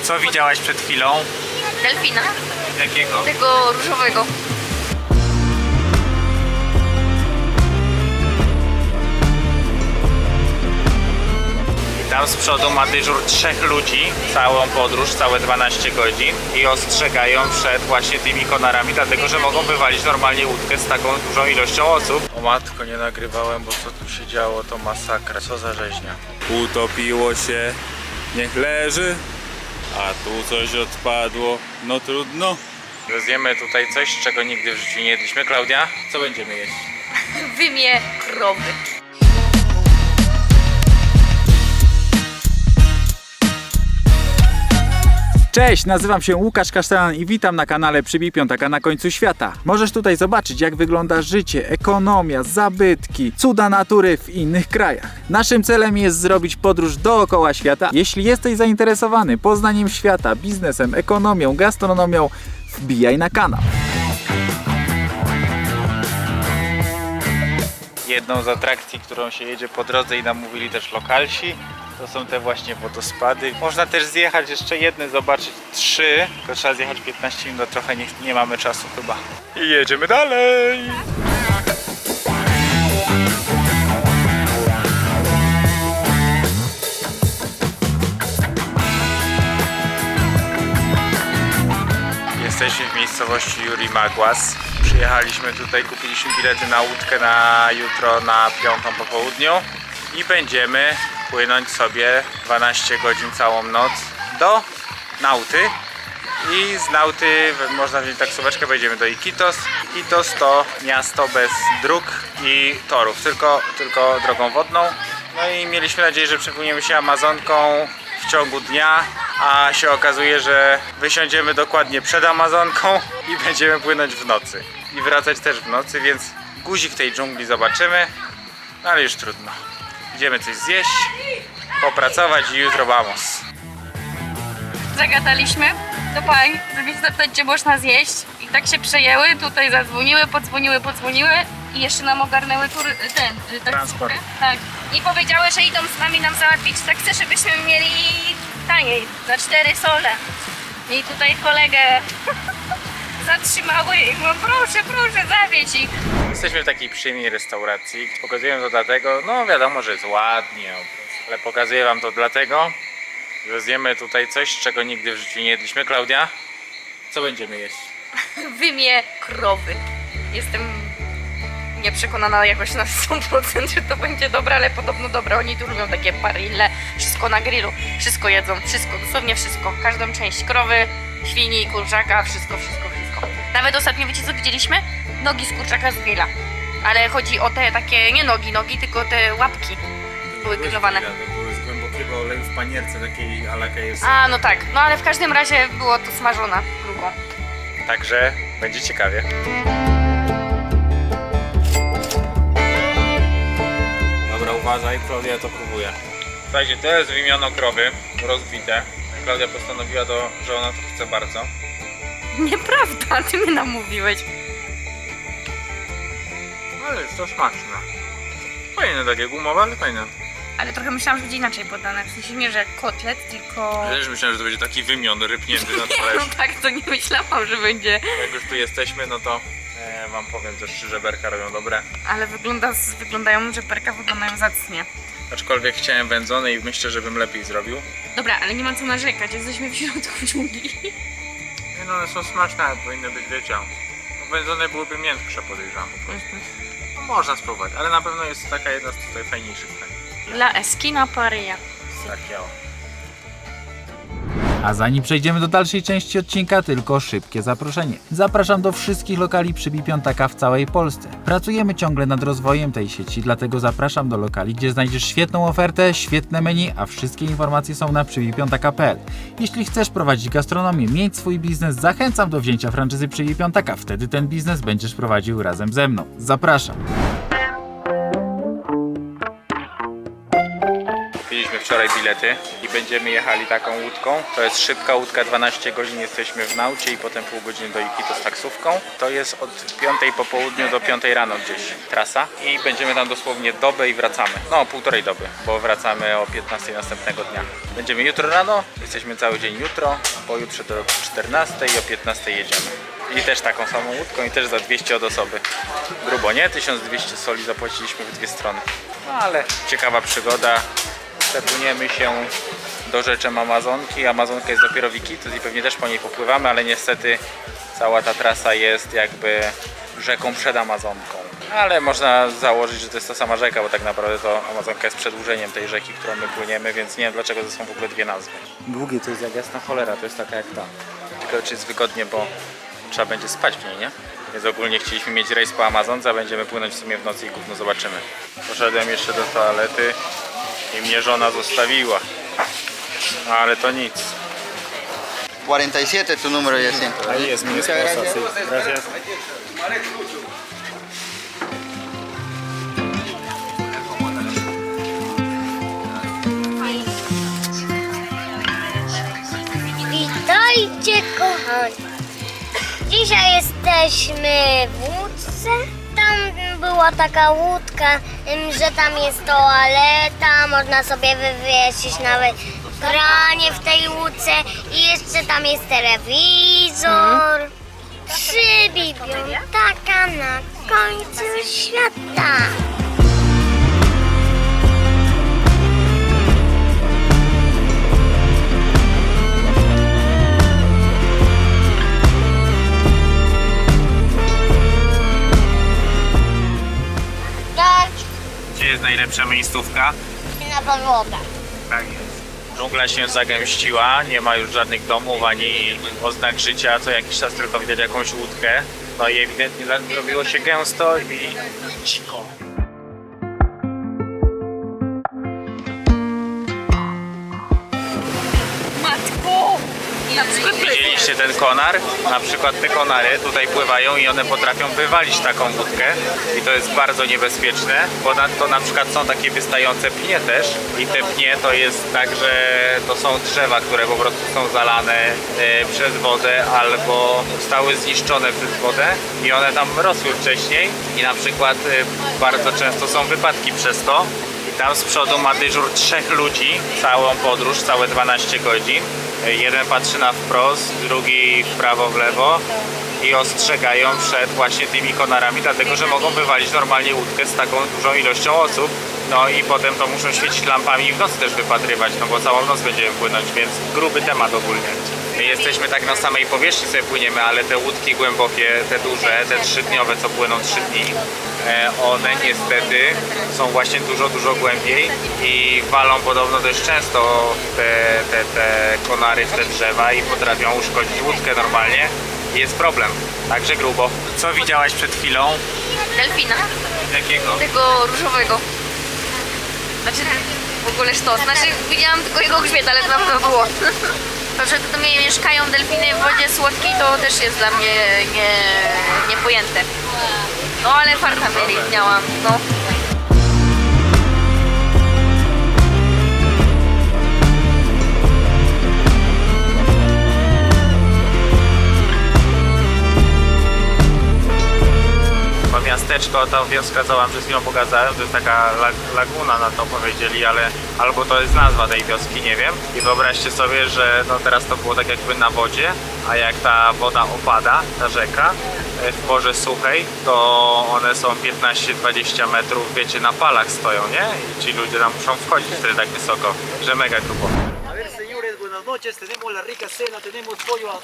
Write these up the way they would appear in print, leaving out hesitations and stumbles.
Co widziałaś przed chwilą? Delfina. Jakiego? Tego różowego. Tam z przodu ma dyżur 3 ludzi, całą podróż, całe 12 godzin i ostrzegają przed właśnie tymi konarami, dlatego że mogą wywalić normalnie łódkę z taką dużą ilością osób. O matko, nie nagrywałem, bo co tu się działo, to masakra, co za rzeźnia. Utopiło się, niech leży, a tu coś odpadło, no trudno. Zjemy tutaj coś, czego nigdy w życiu nie jedliśmy. Klaudia, co będziemy jeść? Wymie krowy. Cześć, nazywam się Łukasz Kasztelan i witam na kanale Przybij Piątaka na końcu świata. Możesz tutaj zobaczyć, jak wygląda życie, ekonomia, zabytki, cuda natury w innych krajach. Naszym celem jest zrobić podróż dookoła świata. Jeśli jesteś zainteresowany poznaniem świata, biznesem, ekonomią, gastronomią, wbijaj na kanał. Jedną z atrakcji, którą się jedzie po drodze i nam mówili też lokalsi, to są te właśnie wodospady. Można też zjechać jeszcze jedne, zobaczyć 3, tylko trzeba zjechać 15 minut, trochę nie mamy czasu chyba. I jedziemy dalej! Jesteśmy w miejscowości Juri Magłas. Przyjechaliśmy tutaj, kupiliśmy bilety na łódkę na jutro na 5 po południu i będziemy płynąć sobie 12 godzin całą noc do Nauty i z Nauty można wziąć taksóweczkę, wejdziemy do Iquitos. Iquitos to miasto bez dróg i torów, tylko drogą wodną. No i mieliśmy nadzieję, że przepłyniemy się Amazonką w ciągu dnia, a się okazuje, że wysiądziemy dokładnie przed Amazonką i będziemy płynąć w nocy i wracać też w nocy, więc guzik tej dżungli zobaczymy, no ale już trudno. Idziemy coś zjeść, popracować i jutro vamos. Zagadaliśmy do pań, żeby zapytać, gdzie można zjeść. I tak się przejęły, tutaj zadzwoniły, podzwoniły i jeszcze nam ogarnęły Transport. Tak. I powiedziały, że idą z nami nam załatwić taksy, żebyśmy mieli taniej, za 4 sole. I tutaj kolegę zatrzymały i mówią, proszę, zawieź ich. Jesteśmy w takiej przyjemnej restauracji. Pokazuję to dlatego, no wiadomo, że jest ładnie, ale pokazuję wam to dlatego, że zjemy tutaj coś, czego nigdy w życiu nie jedliśmy. Klaudia, co będziemy jeść? Wymie krowy. Jestem nieprzekonana jakoś na 100%, że to będzie dobre, ale podobno dobre. Oni tu lubią takie parille, wszystko na grillu, wszystko jedzą, wszystko, dosłownie wszystko. Każdą część krowy, świni, kurczaka, wszystko. Nawet ostatnio, wiecie co widzieliśmy? Nogi z kurczaka z grilla. Ale chodzi o te takie, nie nogi, tylko te łapki były grillowane. Były z głębokiego oleju w panierce takiej a la KFC. A, no tak. No ale w każdym razie było to smażone grubą. Także będzie ciekawie. Dobra, uważaj, Klaudia to próbuje. Słuchajcie, to jest wymiano krowy, rozbite. Klaudia postanowiła, że ona to chce bardzo. Nieprawda, ty mnie namówiłeś. Ale jest to smaczne. Fajne, takie gumowe, ale fajne. Ale trochę myślałam, że będzie inaczej podane. W sensie nie, że jak kotlet, tylko... Ja też myślałem, że to będzie taki wymion rypnięty na No talerz. tak, to nie myślałam, że będzie. Jak już tu jesteśmy, no to wam powiem też, że żeberka robią dobre. Ale wyglądają, że perka wyglądają zacnie. Aczkolwiek chciałem wędzone i myślę, że bym lepiej zrobił. Dobra, ale nie ma co narzekać, jesteśmy w środku dżungli. Nie no, one są smaczne, ale powinny być, wiecie. Wędzone byłyby miększe, podejrzewam po prostu. No, można spróbować, ale na pewno jest taka jedna z tutaj fajniejszych. La esquina paria. Tak, ja. A zanim przejdziemy do dalszej części odcinka, tylko szybkie zaproszenie. Zapraszam do wszystkich lokali Przybij Piątaka w całej Polsce. Pracujemy ciągle nad rozwojem tej sieci, dlatego zapraszam do lokali, gdzie znajdziesz świetną ofertę, świetne menu, a wszystkie informacje są na przybijpiątaka.pl. Jeśli chcesz prowadzić gastronomię, mieć swój biznes, zachęcam do wzięcia franczyzy Przybij Piątaka. Wtedy ten biznes będziesz prowadził razem ze mną. Zapraszam. Kupiliśmy wczoraj bilety i będziemy jechali taką łódką. To jest szybka łódka, 12 godzin jesteśmy w Naucie i potem pół godziny do Iquitos z taksówką. To jest od 5 po południu do 5 rano gdzieś trasa i będziemy tam dosłownie dobę i wracamy. No, półtorej doby, bo wracamy o 15 następnego dnia. Będziemy jutro rano, jesteśmy cały dzień jutro, pojutrze do 14 i o 15 jedziemy. I też taką samą łódką i też za 200 od osoby. Grubo, nie? 1200 soli zapłaciliśmy w dwie strony. No ale ciekawa przygoda. Przepłyniemy się do rzeczem Amazonki. Amazonka jest dopiero w Iquitos i pewnie też po niej popływamy, ale niestety cała ta trasa jest jakby rzeką przed Amazonką. Ale można założyć, że to jest ta sama rzeka, bo tak naprawdę to Amazonka jest przedłużeniem tej rzeki, którą my płyniemy, więc nie wiem dlaczego to są w ogóle dwie nazwy. Długie to jest jak jasna cholera, to jest taka jak ta. Tylko czy jest wygodnie, bo trzeba będzie spać w niej, nie? Więc ogólnie chcieliśmy mieć rejs po Amazonce, a będziemy płynąć w sumie w nocy i gówno zobaczymy. Poszedłem jeszcze do toalety i mnie żona zostawiła. No, ale to nic. 47 tu número y asiento. Ahí es mi Muchas esposa, gracias. sí. Gracias. Witajcie kochani! Dzisiaj jesteśmy w łódce. Tam była taka łódka, że tam jest toaleta, można sobie wywiesić nawet pranie w tej łódce i jeszcze tam jest telewizor. Biblioteka na końcu świata. Gdzie jest najlepsza miejscówka? Na podłogę. Tak jest. Dżungla się zagęściła, nie ma już żadnych domów ani oznak życia, co jakiś czas tylko widać jakąś łódkę. No i ewidentnie zrobiło się gęsto i cicho. Matko! Na przykład Widzieliście ten konar? Na przykład te konary tutaj pływają i one potrafią wywalić taką łódkę i to jest bardzo niebezpieczne. Ponadto na przykład są takie wystające pnie też i te pnie to jest tak, że to są drzewa, które po prostu są zalane przez wodę albo zostały zniszczone przez wodę i one tam rosły wcześniej i na przykład bardzo często są wypadki przez to. Tam z przodu ma dyżur 3 ludzi, całą podróż, całe 12 godzin. Jeden patrzy na wprost, drugi w prawo, w lewo i ostrzegają przed właśnie tymi konarami, dlatego że mogą wywalić normalnie łódkę z taką dużą ilością osób. No i potem to muszą świecić lampami i w nocy też wypatrywać, no bo całą noc będziemy płynąć, więc gruby temat ogólnie. My jesteśmy tak na samej powierzchni sobie płyniemy, ale te łódki głębokie, te duże, te 3-dniowe, co płyną 3 dni, one niestety są właśnie dużo głębiej i walą podobno dość często te konary w te drzewa i potrafią uszkodzić łódkę normalnie. Jest problem, także grubo. Co widziałaś przed chwilą? delfina. Jakiego? Tego różowego. Znaczy w ogóle sztos. Znaczy widziałam tylko jego grzbiet, ale tam to było. To, że tu mieszkają delfiny w wodzie słodkiej, to też jest dla mnie niepojęte. No ale farta miałam, no. To miasteczko, ta wioska, co wam przed chwilą pokazałem, to jest taka laguna, na to powiedzieli, ale albo to jest nazwa tej wioski, nie wiem. I wyobraźcie sobie, że no teraz to było tak jakby na wodzie, a jak ta woda opada, ta rzeka, w porze suchej, to one są 15-20 metrów, wiecie, na falach stoją, nie? I ci ludzie tam muszą wchodzić wtedy tak wysoko, że mega grubo. A ver, señores, buenas noches. Tenemos la rica cena, tenemos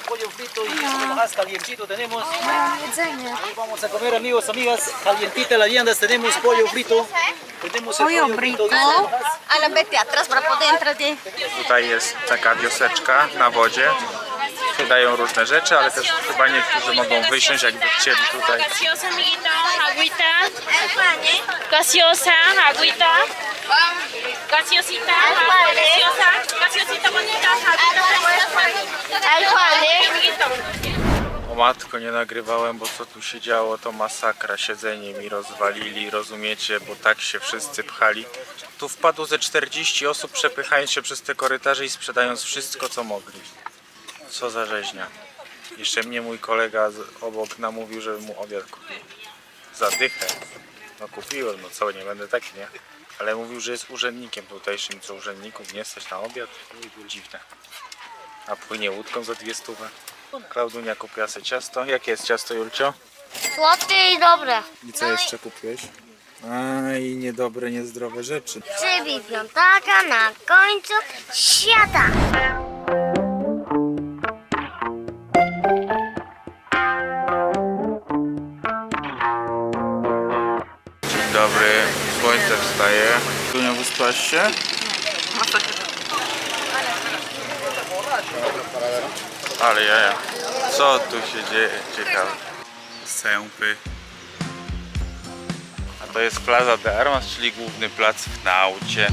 pollo frito y eso más calientito tenemos. Hoy vamos a comer, amigos, amigas, calientita las viandas, tenemos pollo frito. Tenemos el pollo frito. Ale vete atrás para poder entrar de... Tutaj jest taka wioseczka na wodzie. Sprzedają różne rzeczy, ale też chyba niektórzy mogą wysiąść, jakby chcieli tutaj. Gaseosa, amiguito, agüita. Gaseosa, agüita. Gaseosita, gaseosa, gaseosita bonita, agüita. Al Juan, O matko, nie nagrywałem, bo co tu się działo, to masakra. Siedzenie mi rozwalili, rozumiecie, bo tak się wszyscy pchali. Tu wpadło ze 40 osób, przepychając się przez te korytarze i sprzedając wszystko, co mogli. Co za rzeźnia. Jeszcze mnie mój kolega obok namówił, żeby mu obiad kupił. Za dychę. No kupiłem, no co, nie będę taki, nie? Ale mówił, że jest urzędnikiem tutejszym, co urzędników nie stać na obiad. Dziwne. A płynie łódką za 200. Klaudunia kupiła sobie ciasto. Jakie jest ciasto, Julcio? Słodkie i dobre. I co jeszcze kupiłeś? A i niedobre, niezdrowe rzeczy. Przybij piątaka na końcu świata. Dzień dobry, słońce wstaje. Dunia, wyspałaś się? Ale jaja. Co tu się dzieje? Ciekawe. Sępy. A to jest Plaza de Armas, czyli główny plac w Naucie.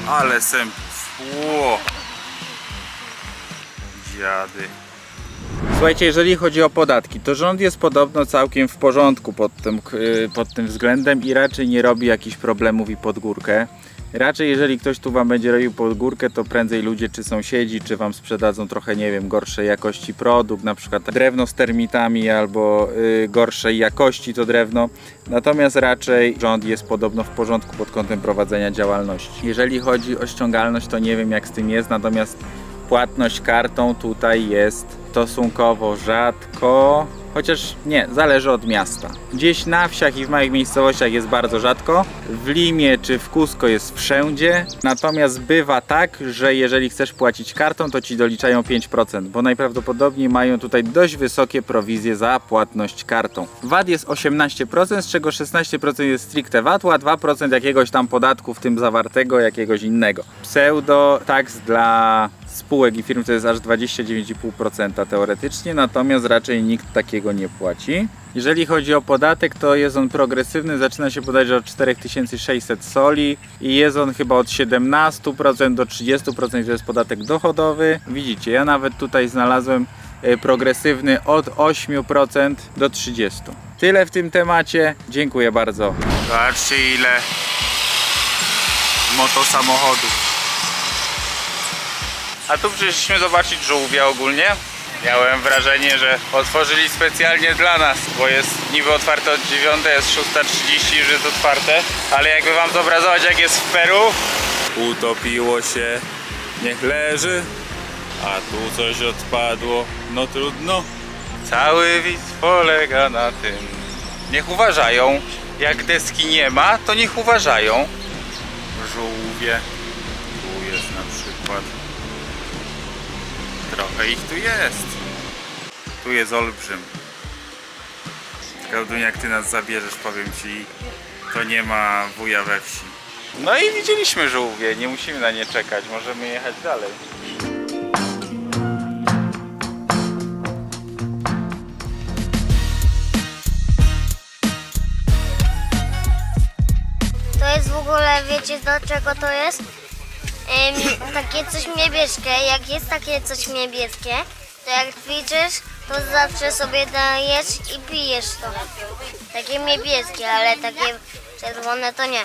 Ale sępów. Ło. Dziady. Słuchajcie, jeżeli chodzi o podatki, to rząd jest podobno całkiem w porządku pod tym względem i raczej nie robi jakichś problemów i pod górkę. Raczej jeżeli ktoś tu wam będzie robił pod górkę, to prędzej ludzie czy sąsiedzi, czy wam sprzedadzą trochę, nie wiem, gorszej jakości produkt, na przykład drewno z termitami albo gorszej jakości to drewno. Natomiast raczej rząd jest podobno w porządku pod kątem prowadzenia działalności. Jeżeli chodzi o ściągalność, to nie wiem jak z tym jest, natomiast płatność kartą tutaj jest stosunkowo rzadko, chociaż nie, zależy od miasta. Gdzieś na wsiach i w małych miejscowościach jest bardzo rzadko, w Limie czy w Cusco jest wszędzie, natomiast bywa tak, że jeżeli chcesz płacić kartą, to ci doliczają 5%, bo najprawdopodobniej mają tutaj dość wysokie prowizje za płatność kartą. VAT jest 18%, z czego 16% jest stricte VAT-u, a 2% jakiegoś tam podatku, w tym zawartego, jakiegoś innego. Pseudo tax dla spółek i firm to jest aż 29,5% teoretycznie, natomiast raczej nikt takiego nie płaci. Jeżeli chodzi o podatek, to jest on progresywny, zaczyna się bodajże od 4600 soli i jest on chyba od 17% do 30%, to jest podatek dochodowy. Widzicie, ja nawet tutaj znalazłem progresywny od 8% do 30%. Tyle w tym temacie, dziękuję bardzo. Zobaczcie ile motosamochodów. A tu przyszliśmy zobaczyć żółwia ogólnie. Miałem wrażenie, że otworzyli specjalnie dla nas, bo jest niby otwarte od 9, jest 6:30, już jest otwarte. Ale jakby wam zobrazować jak jest w Peru. Utopiło się, niech leży, a tu coś odpadło, no trudno. Cały widz polega na tym. Niech uważają, jak deski nie ma, to niech uważają. Żółwie, tu jest na przykład. Trochę ich tu jest. Tu jest olbrzym. Klaudunia, jak ty nas zabierzesz, powiem ci, to nie ma wuja we wsi. No i widzieliśmy żółwie, nie musimy na nie czekać, możemy jechać dalej. To jest w ogóle, wiecie do czego to jest? Takie coś niebieskie. Jak jest takie coś niebieskie, to jak ćwiczysz, to zawsze sobie dajesz i pijesz to. Takie niebieskie, ale takie czerwone to nie.